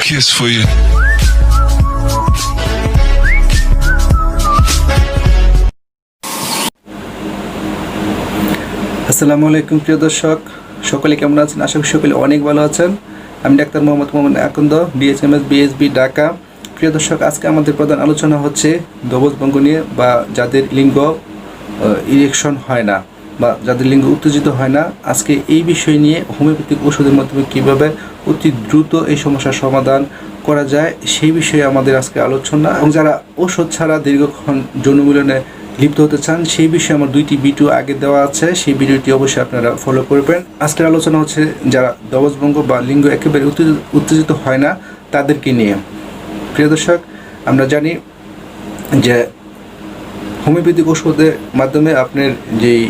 kiss for you. আসসালামু আলাইকুম প্রিয় দর্শক, সকলে কেমন আছেন? আশা করি সকলে অনেক ভালো আছেন। আমি ডাক্তার মোহাম্মদ আকন্দ, ডিএচএমএস বিএসবি ঢাকা। প্রিয় দর্শক, আজকে আমাদের প্রধান আলোচনা হচ্ছে দবজভঙ্গ নিয়ে, বা যাদের লিঙ্গ ইরেকশন হয় না বা যাদের লিঙ্গ উত্তেজিত হয় না। আজকে এই বিষয় নিয়ে হোমিওপ্যাথিক ওষুধের মাধ্যমে কীভাবে অতি দ্রুত এই সমস্যার সমাধান করা যায় সেই বিষয়ে আমাদের আজকে আলোচনা। এবং যারা ওষুধ ছাড়া দীর্ঘক্ষণ যৌন মিলনে লিপ্ত হতে চান সেই বিষয়ে আমার 2টি ভিডিও আগে দেওয়া আছে, সেই ভিডিওটি অবশ্যই আপনারা ফলো করবেন। আজকের আলোচনা হচ্ছে যারা দবজভঙ্গ বা লিঙ্গ একেবারে উত্তেজিত হয় না তাদেরকে নিয়ে। প্রিয় দর্শক, আমরা জানি যে হোমিওপ্যাথিক ওষুধের মাধ্যমে আপনার যেই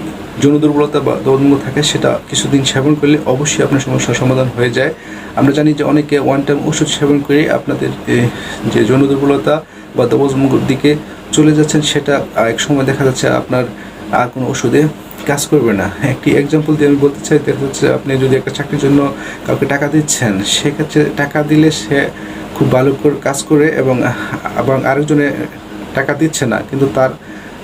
যৌন দুর্বলতা বা দবজভঙ্গ থাকে সেটা কিছুদিন সেবন করলে অবশ্যই আপনার সমস্যার সমাধান হয়ে যায়। আমরা জানি যে অনেকে ওয়ান টাইম ওষুধ সেবন করে আপনাদের যে যৌন দুর্বলতা বা দবজভঙ্গের দিকে চলে যাচ্ছেন, সেটা এক সময় দেখা যাচ্ছে আপনার আর কোনো ওষুধে কাজ করবে না। একটি এক্সাম্পল দিয়ে আমি বলতে চাই, দেখা যাচ্ছে আপনি যদি একটা চাকরির জন্য কাউকে টাকা দিচ্ছেন, সেক্ষেত্রে টাকা দিলে সে খুব ভালো করে কাজ করে এবং আরেকজনে টাকা দিচ্ছে না, কিন্তু তার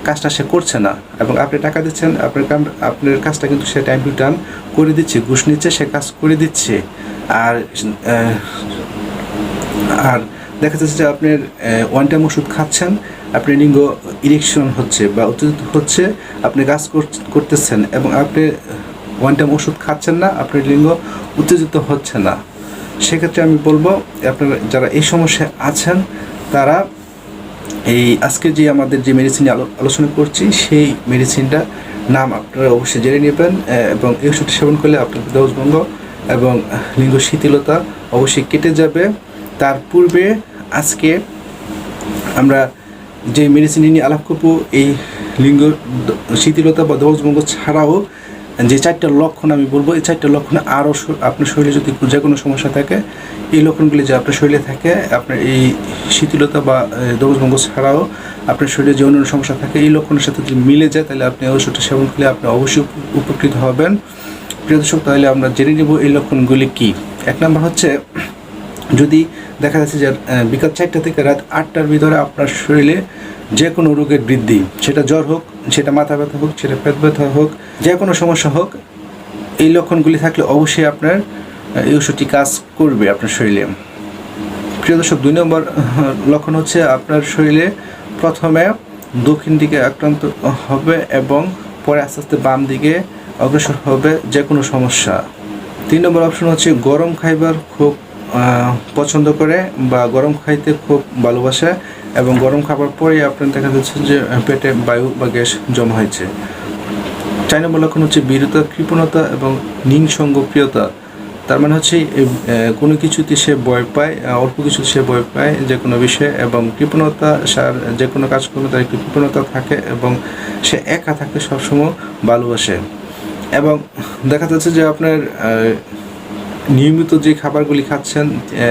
কাজটা সে করছে না। এবং আপনি টাকা দিচ্ছেন, আপনার কাজটা কিন্তু সে টাইম টু টাইম করে দিচ্ছে, ঘুষ নিচ্ছে, সে কাজ করে দিচ্ছে। আর দেখা যাচ্ছে যে আপনার ওয়ান টাইম ওষুধ খাচ্ছেন, আপনার লিঙ্গ ইরেকশন হচ্ছে বা উত্তেজিত হচ্ছে, আপনি কাজ করতেছেন এবং আপনি ওয়ান টাইম ওষুধ খাচ্ছেন না, আপনার লিঙ্গ উত্তেজিত হচ্ছে না। সেক্ষেত্রে আমি বলবো আপনারা যারা এই সমস্যায় আছেন তারা এই আজকে যে আমাদের যে মেডিসিন আলোচনা করছি সেই মেডিসিনটার নাম আপনারা অবশ্যই জেনে নেবেন। এবং এই ওষুধটি সেবন করলে আপনার দবজভঙ্গ এবং লিঙ্গ শিথিলতা অবশ্যই কেটে যাবে। তার পূর্বে আজকে আমরা যে মেডিসিন নিয়ে আলাপ করব, এই লিঙ্গ শিথিলতা বা দবজভঙ্গ ছাড়াও যে 4টা লক্ষণ আমি বলবো, এই 4টা লক্ষণে আরও আপনার শরীরে যদি যে কোনো সমস্যা থাকে, এই লক্ষণগুলি যে আপনার শরীরে থাকে, আপনার এই শিথিলতা বা দবজভঙ্গ ছাড়াও আপনার শরীরে যে অন্য সমস্যা থাকে, এই লক্ষণের সাথে যদি মিলে যায় তাহলে আপনি ওষুধটা সেবন করলে আপনি অবশ্যই উপকৃত হবেন। প্রিয় দর্শক, তাহলে আমরা জেনে নেব এই লক্ষণগুলি কী। 1 নম্বর হচ্ছে, যদি দেখা যাচ্ছে যে বিকাল 4টা থেকে রাত 8টার ভিতরে আপনার শরীরে যে কোনো রোগের বৃদ্ধি, সেটা জ্বর হোক, সেটা মাথা ব্যথা হোক, সেটা পেট ব্যথা হোক, যে কোনো সমস্যা হোক, এই লক্ষণগুলি থাকলে অবশ্যই আপনার এই ওষুধটি কাজ করবে আপনার শরীরে। প্রিয় দর্শক, 2 নম্বর লক্ষণ হচ্ছে আপনার শরীরে প্রথমে দক্ষিণ দিকে আক্রান্ত হবে এবং পরে আস্তে আস্তে বাম দিকে অগ্রসর হবে যে কোনো সমস্যা। 3 নম্বর অপশন হচ্ছে গরম খাইবার খুব পছন্দ করে বা গরম খাইতে খুব ভালোবাসে এবং গরম খাবার পরে আপনার দেখা যাচ্ছে যে পেটে বায়ু বা গ্যাস জমা হয়েছে। 4 নম্বর লক্ষণ হচ্ছে বীরতা, কৃপণতা এবং নিঃসঙ্গপ্রিয়তা। তার মানে হচ্ছে কোনো কিছুতে সে ভয় পায়, অল্প কিছুতে সে ভয় পায় যে কোনো বিষয়ে, এবং কৃপণতা, যে কোনো কাজকর্মে তার একটু কৃপণতা থাকে এবং সে একা থাকতে সবসময় ভালোবাসে। এবং দেখা যাচ্ছে যে আপনার নিয়মিত যে খাবারগুলি খাচ্ছেন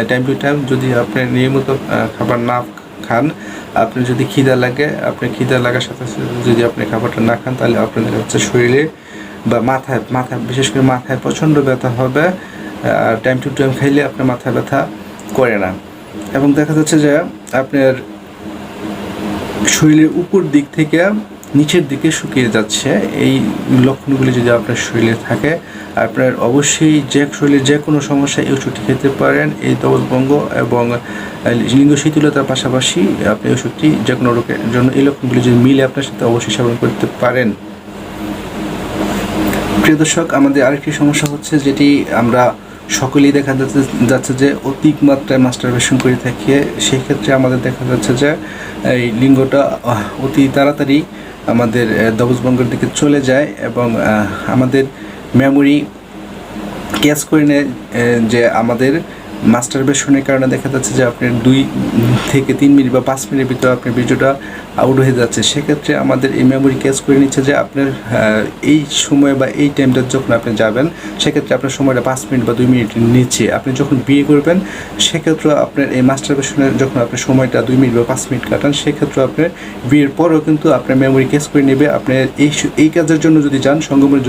টাইম টু টাইম, যদি আপনি নিয়মিত খাবার না খান, আপনি যদি খিদা লাগে, আপনার খিদা লাগার সাথে সাথে যদি আপনি খাবারটা না খান, তাহলে আপনাদের হচ্ছে শরীরে বা মাথায় বিশেষ করে মাথায় প্রচণ্ড ব্যথা হবে। আর টাইম টু টাইম খাইলে আপনার মাথা ব্যথা করে না। এবং দেখা যাচ্ছে যে আপনার শরীরের উপর দিক থেকে নিচের দিকে শুকিয়ে যাচ্ছে। এই লক্ষণগুলি যদি আপনার শরীরে থাকে, আপনার অবশ্যই শরীরের যে কোনো সমস্যা এই ওষুধটি খেতে পারেন। এই দবজভঙ্গ এবং লিঙ্গ শিথিলতার পাশাপাশি আপনি ওষুধটি যে কোনো রোগের জন্য এই লক্ষণগুলি যদি মিলে আপনার সাথে অবশ্যই সেবন করতে পারেন। প্রিয় দর্শক, আমাদের আরেকটি সমস্যা হচ্ছে, যেটি আমরা সকলেই দেখা যাচ্ছে যে অধিক মাত্রায় মাস্টারবেশন করে থাকি। সেই ক্ষেত্রে আমাদের দেখা যাচ্ছে যে এই লিঙ্গটা অতি তাড়াতাড়ি আমাদের দবজভঙ্গের দিকে চলে যায় এবং আমাদের মেমোরি ক্যাচ করে নেয় যে আমাদের মাস্টারবেশনের কারণে দেখা যাচ্ছে যে আপনার 2 থেকে 3 মিনিট বা 5 মিনিটের ভিতরে আপনার ভিডিওটা আউট হয়ে যাচ্ছে। সেক্ষেত্রে আমাদের এই মেমোরি ক্যাচ করে নিচ্ছে যে আপনার এই সময় বা এই টাইমটা যখন আপনি যাবেন, সেক্ষেত্রে আপনার সময়টা 5 মিনিট বা 2 মিনিটের নিচে। আপনি যখন বিয়ে করবেন, সেক্ষেত্রে আপনার এই মাস্টারবেশনের যখন আপনার সময়টা 2 মিনিট বা 5 মিনিট কাটান, সেক্ষেত্রে আপনার বিয়ের পরেও কিন্তু আপনার মেমোরি ক্যাচ করে নেবে। আপনি এই কাজের জন্য যদি যান, সঙ্গমের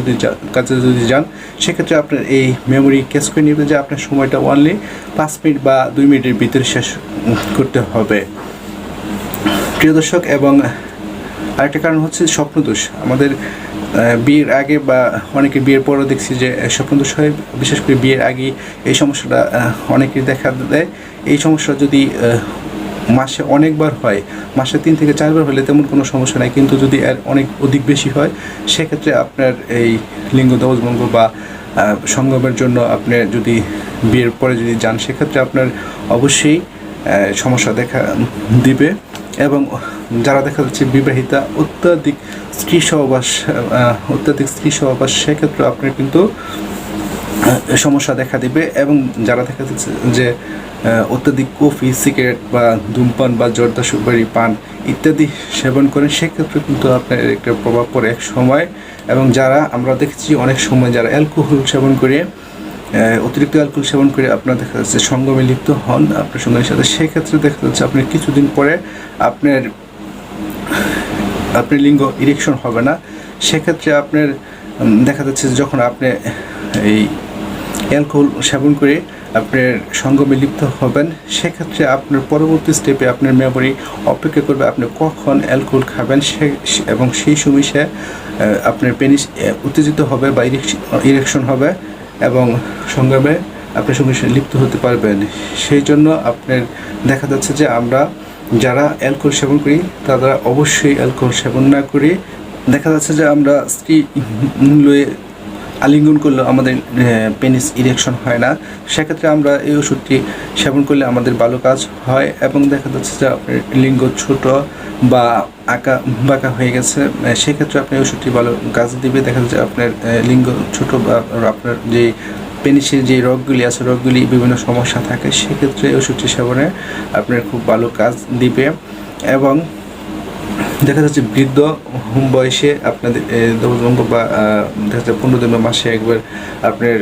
কাজে যদি যান, সেক্ষেত্রে আপনার এই মেমোরি ক্যাচ করে নেবে যে আপনার সময়টা অনলি 5 মিনিট বা 2 মিনিটের ভিতরে শেষ করতে হবে প্রিয় দর্শক। এবং আরেকটা কারণ হচ্ছে স্বপ্নদোষ। আমাদের বিয়ের আগে বা অনেকে বিয়ের পরও দেখছি যে স্বপ্নদোষ হয়, বিশেষ করে বিয়ের আগে এই সমস্যাটা অনেকের দেখা দেয়। এই সমস্যা যদি মাসে অনেকবার হয়, মাসে 3 থেকে 4 বার হলে তেমন কোনো সমস্যা নাই, কিন্তু যদি এর অনেক অধিক বেশি হয় সেক্ষেত্রে আপনার এই লিঙ্গ দবজভঙ্গ বা সঙ্গমের জন্য আপনি যদি বিয়ের পরে যদি যান সেক্ষেত্রে আপনার অবশ্যই সমস্যা দেখা দিবে। এবং যারা দেখা যাচ্ছে বিবাহিতা অত্যাধিক স্ত্রী সহবাস সেক্ষেত্রে আপনার কিন্তু সমস্যা দেখা দিবে। এবং যারা দেখা যাচ্ছে যে অত্যাধিক কফি, সিগারেট বা ধূমপান বা জর্দা, সুপারি, পান ইত্যাদি সেবন করেন সেক্ষেত্রে কিন্তু আপনার একটা প্রভাব পড়ে এক সময়। এবং যারা আমরা দেখেছি অনেক সময় যারা অ্যালকোহল সেবন করে, অতিরিক্ত অ্যালকোহল সেবন করে আপনার দেখা যাচ্ছে সঙ্গমে লিপ্ত হন আপনার সঙ্গীর সাথে, সেক্ষেত্রে দেখা যাচ্ছে আপনার কিছুদিন পরে আপনার লিঙ্গ ইরেকশন হবে না। সেক্ষেত্রে আপনার দেখা যাচ্ছে যখন আপনি এই অ্যালকোহল সেবন করে আপনার সঙ্গমে লিপ্ত হবেন সেক্ষেত্রে আপনার পরবর্তী স্টেপে আপনার মেমোরি অপেক্ষা করবে আপনি কখন অ্যালকোহল খাবেন এবং সেই সময় সে আপনার পেনিস উত্তেজিত হবে বা ইরেকশন হবে এবং সঙ্গমে আপনার সঙ্গে লিপ্ত হতে পারবেন। সেই জন্য আপনার দেখা যাচ্ছে যে আমরা যারা অ্যালকোহল সেবন করি তারা অবশ্যই অ্যালকোহল সেবন না করে, দেখা যাচ্ছে যে আমরা স্ত্রী লয়ে আলিঙ্গন করলেও আমাদের পেনিস ইরেকশন হয় না, সেক্ষেত্রে আমরা এই ওষুধটি সেবন করলে আমাদের ভালো কাজ হয়। এবং দেখা যাচ্ছে যে আপনার লিঙ্গ ছোট বা আঁকা বাঁকা হয়ে গেছে সেক্ষেত্রে আপনার ওষুধটি ভালো কাজ দিবে। দেখা যাচ্ছে আপনার লিঙ্গ ছোট বা আপনার যে পেনিসের যে রোগগুলি আছে, রোগগুলি বিভিন্ন সমস্যা থাকে, সেক্ষেত্রে ওষুধটি সেবনে আপনার খুব ভালো কাজ দিবে। এবং দেখা যাচ্ছে বৃদ্ধ বয়সে আপনাদের দবজভঙ্গ বা দেখা যাচ্ছে 15 দিন বা মাসে একবার আপনার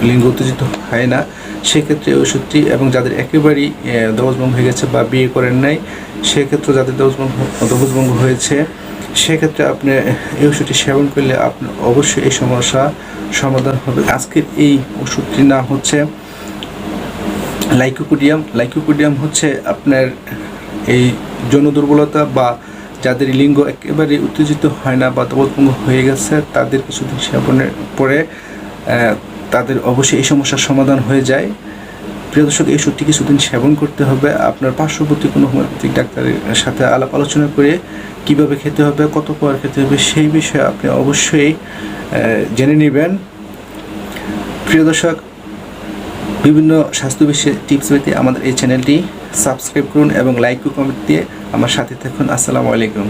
লিঙ্গ উত্তেজিত হয় না, সেক্ষেত্রে ওষুধটি, এবং যাদের একেবারেই দবজভঙ্গ হয়ে গেছে বা বিয়ে করেন নাই সেক্ষেত্রে যাদের দবজভঙ্গ হয়েছে সেক্ষেত্রে আপনি এই ওষুধটি সেবন করলে আপনার অবশ্যই এই সমস্যা সমাধান হবে। আজকের এই ওষুধটির নাম হচ্ছে লাইকোপোডিয়াম হচ্ছে আপনার এই যৌন দুর্বলতা বা যাদের লিঙ্গ একেবারে উত্তেজিত হয় না বা দবজভঙ্গ হয়ে গেছে তাদের কিছুদিন সেবনের পরে তাদের অবশ্যই এই সমস্যার সমাধান হয়ে যায়। প্রিয় দর্শক, এই ওষুধটি কিছুদিন সেবন করতে হবে। আপনার পার্শ্ববর্তী কোনো হোমিওপ্যাথিক ডাক্তারের সাথে আলাপ আলোচনা করে কীভাবে খেতে হবে, কত পর খেতে হবে সেই বিষয়ে আপনি অবশ্যই জেনে নেবেন। প্রিয় দর্শক, বিভিন্ন স্বাস্থ্য বিষয়ে টিপস পেতে আমাদের এই চ্যানেলটি সাবস্ক্রাইব করুন এবং লাইক ও কমেন্ট দিয়ে আমার সাথে থাকুন। আসসালামু আলাইকুম।